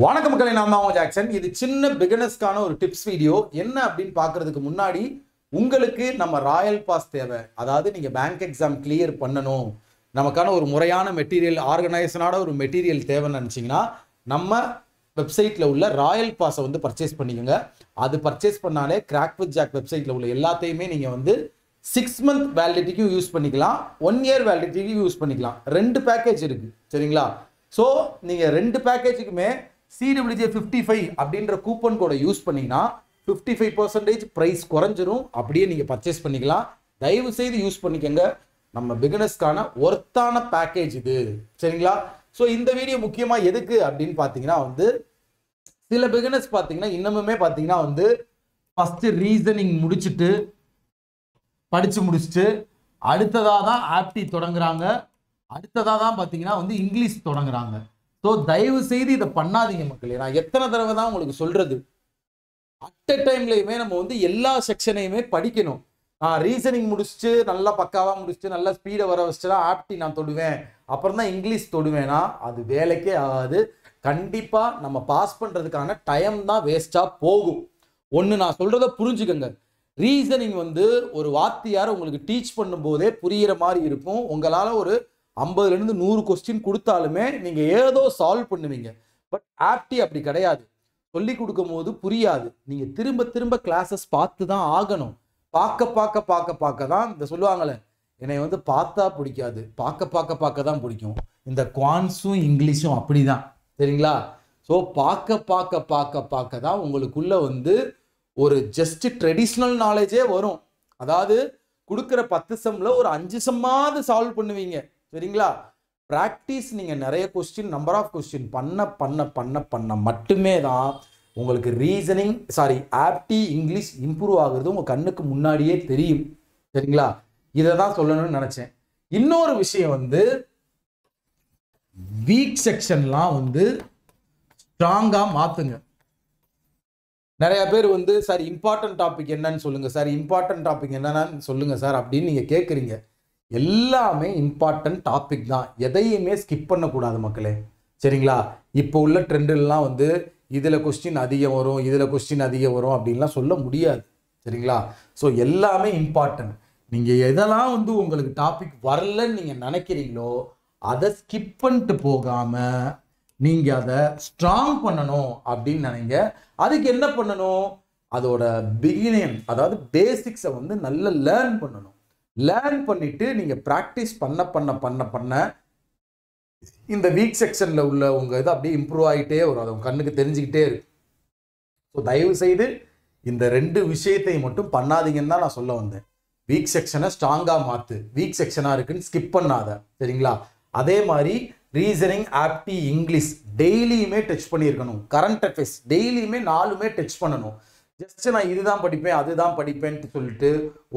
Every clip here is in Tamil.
வணக்கம் மக்களே, நான் தான் ஜாக்சன். இது சின்ன பிகினர்ஸ்க்கான ஒரு டிப்ஸ் வீடியோ. என்ன அப்படின்னு பார்க்கறதுக்கு முன்னாடி உங்களுக்கு நம்ம ராயல் பாஸ் தேவை. அதாவது நீங்கள் பேங்க் எக்ஸாம் கிளியர் பண்ணணும், நமக்கான ஒரு முறையான மெட்டீரியல், ஆர்கனைசனான ஒரு மெட்டீரியல் தேவைன்னு நினச்சிங்கன்னா நம்ம வெப்சைட்டில் உள்ள ராயல் பாஸை வந்து பர்ச்சேஸ் பண்ணிக்கோங்க. அது பர்ச்சேஸ் பண்ணாலே கிராக் வித் ஜாக் வெப்சைட்டில் உள்ள எல்லாத்தையுமே நீங்கள் வந்து 6 மந்த் வேலிடிட்டிக்கும் யூஸ் பண்ணிக்கலாம், 1 இயர் வேலிடிட்டிக்கும் யூஸ் பண்ணிக்கலாம். 2 பேக்கேஜ் இருக்குது, சரிங்களா? ஸோ நீங்கள் 2 பேக்கேஜுக்குமே CWJ 55 அப்படின்ற கூப்பன் கோடை யூஸ் பண்ணீங்கன்னா 55% ப்ரைஸ் குறைஞ்சிரும். அப்படியே நீங்கள் பர்ச்சேஸ் பண்ணிக்கலாம். தயவு செய்து யூஸ் பண்ணிக்கோங்க. நம்ம பிகினர்ஸ்க்கான ஒர்த்தான பேக்கேஜ் இது, சரிங்களா? ஸோ இந்த வீடியோ முக்கியமாக எதுக்கு அப்படின்னு பார்த்தீங்கன்னா வந்து சில பிகினர்ஸ் பார்த்தீங்கன்னா இன்னமுமே பார்த்தீங்கன்னா வந்து ஃபஸ்ட்டு ரீசனிங் முடிச்சுட்டு படித்து முடிச்சுட்டு அடுத்ததாக தான் ஆப்டி தொடங்குறாங்க, அடுத்ததாக தான் பார்த்தீங்கன்னா வந்து இங்கிலீஷ் தொடங்குறாங்க. ஸோ தயவு செய்து இதை பண்ணாதீங்க மக்களே. நான் எத்தனை தடவை தான் உங்களுக்கு சொல்றது, அட் எ டைம்லையுமே நம்ம வந்து எல்லா செக்ஷனையுமே படிக்கணும். ரீசனிங் முடிச்சுட்டு நல்லா பக்காவாக முடிச்சுட்டு நல்லா ஸ்பீடை வர வச்சுட்டு தான் ஆப்டி நான் தொடுவேன், அப்புறம் தான் இங்கிலீஷ் தொடுவேன்னா அது வேலைக்கே ஆகாது. கண்டிப்பாக நம்ம பாஸ் பண்ணுறதுக்கான டைம் தான் வேஸ்ட்டாக போகும். ஒன்று நான் சொல்கிறத புரிஞ்சுக்கோங்க. ரீசனிங் வந்து ஒரு வாத்தியார் உங்களுக்கு டீச் பண்ணும்போதே புரிகிற மாதிரி இருக்கும். உங்களால் ஒரு 50லேருந்து 100 கொஸ்டின் கொடுத்தாலுமே நீங்கள் ஏதோ சால்வ் பண்ணுவீங்க. பட் ஆப்டி அப்படி கிடையாது. சொல்லி கொடுக்கும் போது புரியாது. நீங்கள் திரும்ப திரும்ப கிளாஸஸ் பார்த்து தான் ஆகணும். பார்க்க தான் இந்த சொல்லுவாங்களே, என்னை வந்து பார்த்தா பிடிக்காது, பார்க்க தான் பிடிக்கும். இந்த குவான்ஸும் இங்கிலீஷும் அப்படி தான், சரிங்களா? ஸோ பார்க்க தான் உங்களுக்குள்ள வந்து ஒரு ஜஸ்ட் ட்ரெடிஷ்னல் நாலேஜே வரும். அதாவது கொடுக்குற 10 சம்மில் ஒரு 5 சம்மாவது சால்வ் பண்ணுவீங்க, சரிங்களா? ப்ராக்டிஸ் நீங்கள் நிறைய கொஸ்டின், நம்பர் ஆஃப் கொஸ்டின் பண்ண மட்டுமே தான் உங்களுக்கு ரீசனிங் ஆப்டி இங்கிலீஷ் இம்ப்ரூவ் ஆகுறது உங்கள் கண்ணுக்கு முன்னாடியே தெரியும், சரிங்களா? இதை தான் சொல்லணும்னு நினச்சேன். இன்னொரு விஷயம் வந்து வீக் செக்ஷன்லாம் வந்து ஸ்ட்ராங்காக மாற்றுங்க. நிறைய பேர் வந்து சார் இம்பார்ட்டன்ட் டாபிக் என்னன்னு சொல்லுங்க சார், இம்பார்ட்டன்ட் டாபிக் என்னன்னு சொல்லுங்க சார் அப்படின்னு நீங்கள் கேட்குறீங்க. எல்லாமே இம்பார்ட்டன்ட் டாபிக் தான். எதையுமே ஸ்கிப் பண்ணக்கூடாது மக்களே, சரிங்களா? இப்போ உள்ள ட்ரெண்டெல்லாம் வந்து இதில் கொஸ்டின் அதிகம் வரும், இதில் கொஸ்டின் அதிகம் வரும் அப்படின்லாம் சொல்ல முடியாது, சரிங்களா? ஸோ எல்லாமே இம்பார்ட்டன்ட். நீங்கள் எதெல்லாம் வந்து உங்களுக்கு டாபிக் வரலன்னு நீங்கள் நினைக்கிறீங்களோ அதை ஸ்கிப் பண்ணிட்டு போகாமல் நீங்கள் அதை ஸ்ட்ராங் பண்ணணும் அப்படின்னு நினைங்க. அதுக்கு என்ன பண்ணணும்? அதோட பிகினிங், அதாவது பேசிக்ஸை வந்து நல்லா லேர்ன் பண்ணணும். லேர்ன் பண்ணிட்டு நீங்கள் ப்ராக்டிஸ் பண்ண இந்த வீக் செக்ஷனில் உள்ள உங்கள் இது அப்படியே இம்ப்ரூவ் ஆகிட்டே வரும். அது உங்கள் கண்ணுக்கு தெரிஞ்சுக்கிட்டே இருக்கு. ஸோ தயவு செய்து இந்த 2 விஷயத்தை மட்டும் பண்ணாதீங்கன்னு தான் நான் சொல்ல வந்தேன். வீக் செக்ஷனை ஸ்ட்ராங்காக மாற்று, வீக் செக்ஷனாக இருக்குன்னு ஸ்கிப் பண்ணாத, சரிங்களா? அதே மாதிரி ரீசனிங், ஆப்டி, இங்கிலீஷ் டெய்லியுமே டச் பண்ணியிருக்கணும். கரண்ட் அஃபேர்ஸ் டெய்லியுமே 4மே டச் பண்ணணும். ஜஸ்ட் நான் இதுதான் படிப்பேன் அதுதான் படிப்பேன்ட்டு சொல்லிட்டு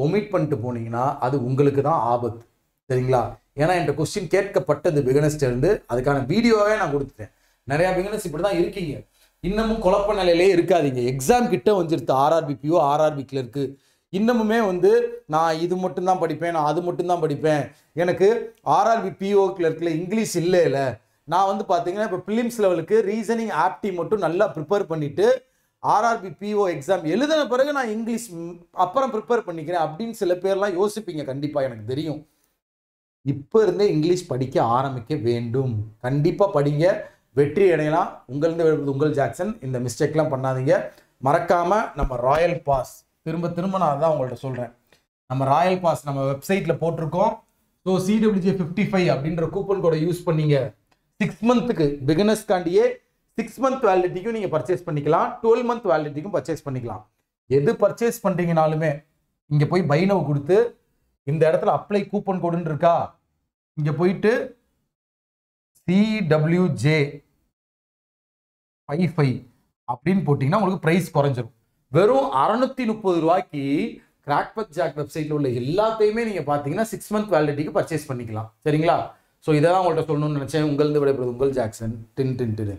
ஒமிட் பண்ணிட்டு போனீங்கன்னா அது உங்களுக்கு தான் ஆபத்து, சரிங்களா? ஏன்னா என்கிட்ட கொஸ்டின் கேட்கப்பட்டது பிகினர்ஸ்ட இருந்து, அதுக்கான வீடியோவே நான் கொடுத்துட்டேன். நிறையா பிகினர்ஸ் இப்படி தான் இருக்கீங்க. இன்னமும் குழப்ப நிலையிலே இருக்காதீங்க. எக்ஸாம் கிட்ட வந்துருது, ஆர்ஆர்பி பிஓ, ஆர்ஆர்பி கிளர்க்கு. இன்னமுமே வந்து நான் இது மட்டும்தான் படிப்பேன், நான் அது மட்டும்தான் படிப்பேன், எனக்கு ஆர்ஆர்பி பிஓ கிளர்க்கில் இங்கிலீஷ் இல்லை. நான் வந்து பார்த்தீங்கன்னா இப்போ பிலிம்ஸ் லெவலுக்கு ரீசனிங், ஆப்டி மட்டும் நல்லா ப்ரிப்பேர் பண்ணிவிட்டு ஆர்ஆர்பி பிஓ எக்ஸாம் எழுதின பிறகு நான் இங்கிலீஷ் அப்புறம் ப்ரிப்பேர் பண்ணிக்கிறேன் அப்படின்னு சில பேர்லாம் யோசிப்பீங்க. கண்டிப்பாக எனக்கு தெரியும். இப்போ இருந்தே இங்கிலீஷ் படிக்க ஆரம்பிக்க வேண்டும். கண்டிப்பாக படிங்க, வெற்றி அடையலாம். உங்கள் ஜாக்சன். இந்த மிஸ்டேக்லாம் பண்ணாதீங்க. மறக்காமல் நம்ம ராயல் பாஸ், திரும்ப நான் அதான் உங்கள்கிட்ட சொல்கிறேன், நம்ம ராயல் பாஸ் நம்ம வெப்சைட்டில் போட்டிருக்கோம். ஸோ CWJ 55 அப்படின்ற கூப்பன் கோடை யூஸ் பண்ணீங்க. 6 மந்த்துக்கு பிகினர்ஸ்காண்டியே 6 மந்த் வேலிடிட்டிக்கும் நீங்கள் பர்ச்சேஸ் பண்ணிக்கலாம், 12 மந்த் வேலிடிட்டிக்கும் பர்ச்சேஸ் பண்ணிக்கலாம். எது பர்ச்சேஸ் பண்ணுறீங்கனாலுமே இங்கே போய் பைனவ் கொடுத்து இந்த இடத்துல அப்ளை கூப்பன் கோடுன்னு இருக்கா, இங்கே போயிட்டு CWJ 55 அப்படின்னு போட்டிங்கன்னா உங்களுக்கு ப்ரைஸ் குறைஞ்சிரும். வெறும் 630 ரூபாய்க்கு கிராக் வித் ஜாக் வெப்சைட்டில் உள்ள எல்லாத்தையுமே நீங்கள் பார்த்தீங்கன்னா 6 மந்த் வேலிடிட்டிக்கு பர்ச்சேஸ் பண்ணிக்கலாம், சரிங்களா? ஸோ இதை தான் உங்கள்கிட்ட சொல்லணும்னு நினச்சேன். உங்களது விடைபெறுவது உங்கள் ஜாக்சன். டின்.